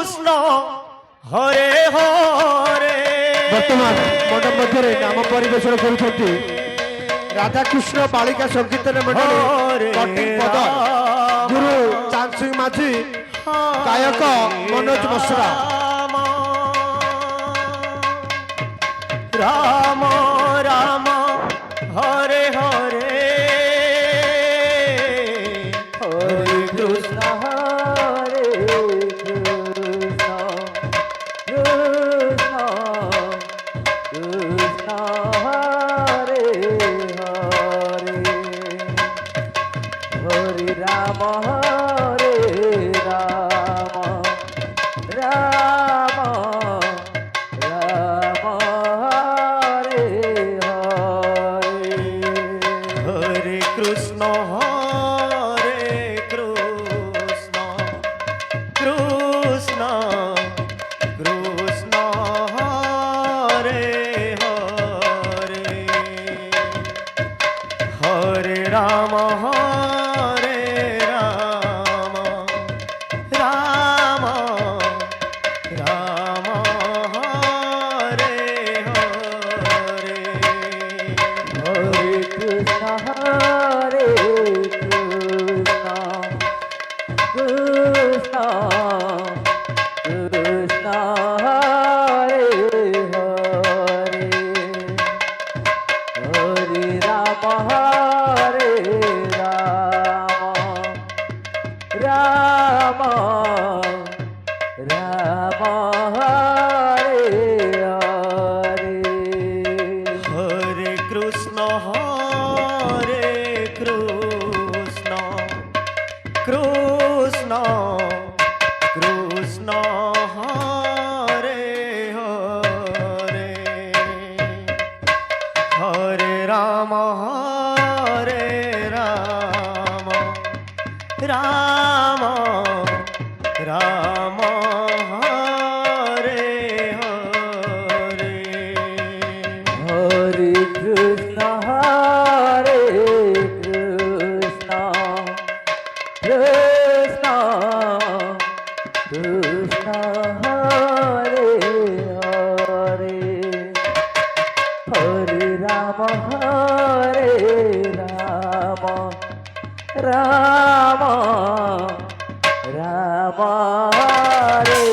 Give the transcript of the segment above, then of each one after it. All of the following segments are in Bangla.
কৃষ্ণ হরে হরে। বর্তমান মণ্ডপ মধ্যে নাম পরিবেশন করছেন রাধাকৃষ্ণ বালিকা সংকীর্তন মন্ডলী কটিং পদ গুরু চাঁদ সিং মাঝি, গায়ক মনোজ মশরা। রাম রাম হরে হরে, হরে কৃষ্ণ হরে কৃষ্ণ, কৃষ্ণ কৃষ্ণ হরে হরে, হরে রাম হরে রাম, রাম রাম হরে হরে, হরে কৃষ্ণ হরে কৃষ্ণ, কৃষ্ণ কৃষ্ণ হরে হরে, হরে রাম হরে রাম, রাম রাম হরে হরে, হরে কৃষ্ণ হরে কৃষ্ণ, কৃষ্ণ কৃষ্ণ হরে হরে, হরে রাম হরে রাম, রাম রাম হরে হরে, হরে কৃষ্ণ হরে কৃষ্ণ, কৃষ্ণ কৃষ্ণ হরে হরে, হরে রাম হরে রাম, রাম রাম হরে হরে, হরে কৃষ্ণ হরে কৃষ্ণ, কৃষ্ণ কৃষ্ণ হরে হরে, হরে রাম হরে রাম, রাম রাম হরে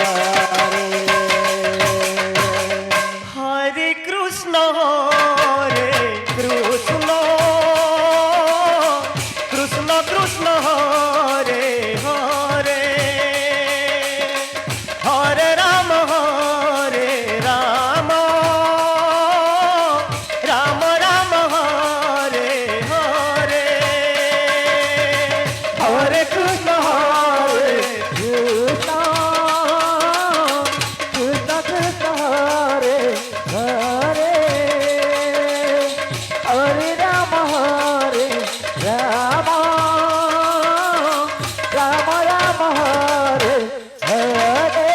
হরে, হরে কৃষ্ণ হরে কৃষ্ণ, কৃষ্ণ কৃষ্ণ হরে হরে, হরে রাম হরে রাম, রাম রাম হরে হরে, হরে কৃষ্ণ হরে কৃষ্ণ, কৃষ্ণ কৃষ্ণ হরে হরে, হরে রাম হরে রাম, রাম রাম হরে হরে,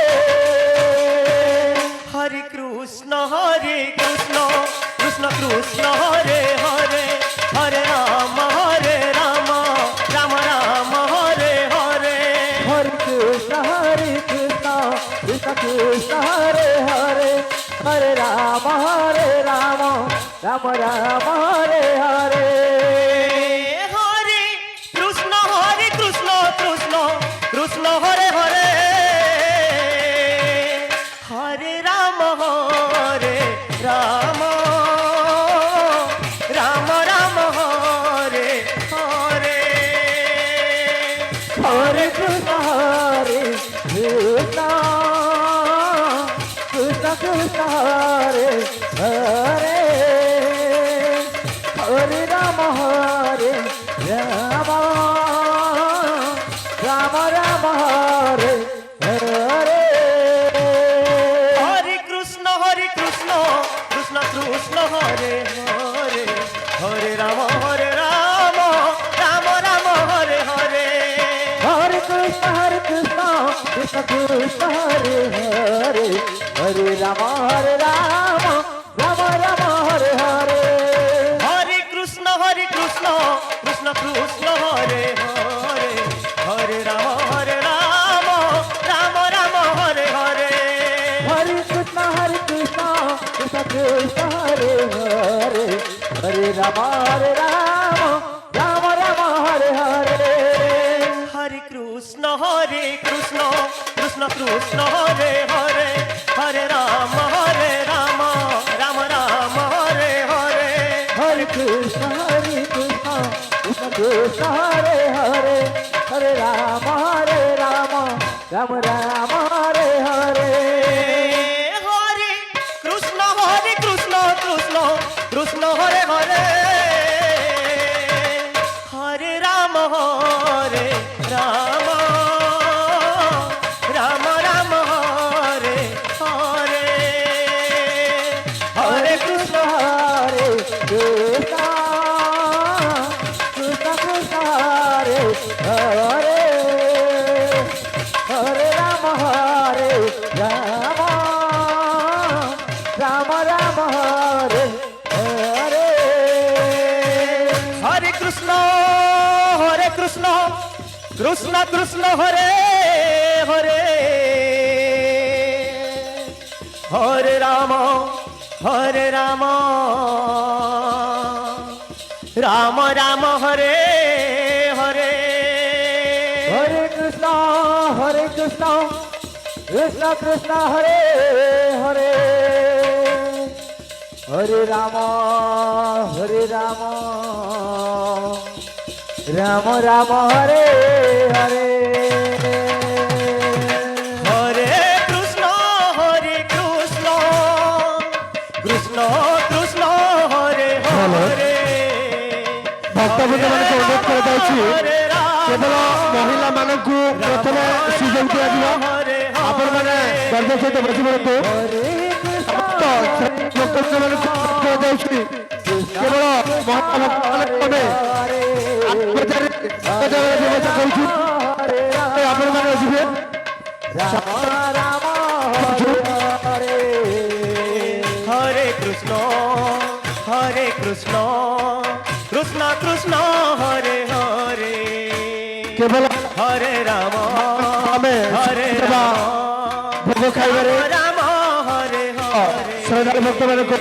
হরে কৃষ্ণ হরে কৃষ্ণ, কৃষ্ণ কৃষ্ণ হরে হরে, হরে রাম রাম, রাম রাম হরে হরে, হরে কৃষ্ণ হরে কৃষ্ণ, কৃষ্ণ কৃষ্ণ হরে হরে, হরে রাম রাম, রাম রাম হরে হরে, হরে কৃষ্ণ হরে কৃষ্ণ, কৃষ্ণ কৃষ্ণ হরে হরে, হরে রাম হরে রাম, রাম রাম হরে হরে, হরে কৃষ্ণ হরে কৃষ্ণ, কৃষ্ণ কৃষ্ণ হরে হরে, হরে রাম কৃষ্ণ হরে হরে হরে রাম রাম রাম হরে হরে হরে কৃষ্ণ কৃষ্ণ কৃষ্ণ হরে হরে হরে রাম রাম রাম হরে হরে হরে কৃষ্ণ কৃষ্ণ কৃষ্ণ হরে হরে হরে রাম রাম রাম হরে হরে হরে কৃষ্ণ কৃষ্ণ কৃষ্ণ হরে হরে হরে রাম রাম রাম হরে হরে হরে কৃষ্ণ কৃষ্ণ কৃষ্ণ হরে হরে হরে রাম রাম রাম হরে হরে হরে কৃষ্ণ কৃষ্ণ কৃষ্ণ হরে হরে হরে রাম রাম রাম হরে হরে হরে কৃষ্ণ কৃষ্ণ কৃষ্ণ হরে হরে হরে রাম রাম হরে হরে হরে কৃষ্ণ কৃষ্ণ কৃষ্ণ হরে হরে ଭକ୍ତବୃନ୍ଦମାନଙ୍କୁ ଅନୁରୋଧ କରାଯାଉଛି କେବଳ ମହିଳା ମାନଙ୍କୁ ପ୍ରଥମେ ସୁଯୋଗ ଦିଆଯିବ ଆପଣମାନେ ଗର୍ବ ସହିତ ବସି ପଡ଼ନ୍ତୁ ଲୋକମାନଙ୍କୁ କରାଯାଉଛି କେବଳ ମହିଳା ଭକ୍ତମାନେ ବ୍ୟବସ୍ଥା କରୁଛୁ ଆପଣମାନେ ଯିବେ হরে কৃষ্ণ কৃষ্ণ কৃষ্ণ হরে হরে କେବଳ হরে রাম ଆମେ হরে ଭୋଗ ଖାଇବାରେ রাম হরে হরে ଶ୍ରଦ୍ଧାଳୁ ଭକ୍ତମାନଙ୍କୁ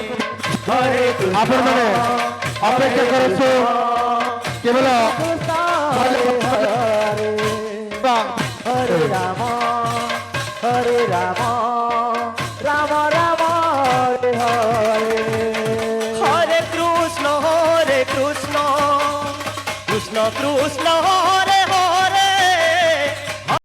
হরে ଆପଣମାନେ ଅପେକ୍ଷା କରନ୍ତୁ କେବଳ হরে রাম রাম হরে হরে হরে কৃষ্ণ কৃষ্ণ কৃষ্ণ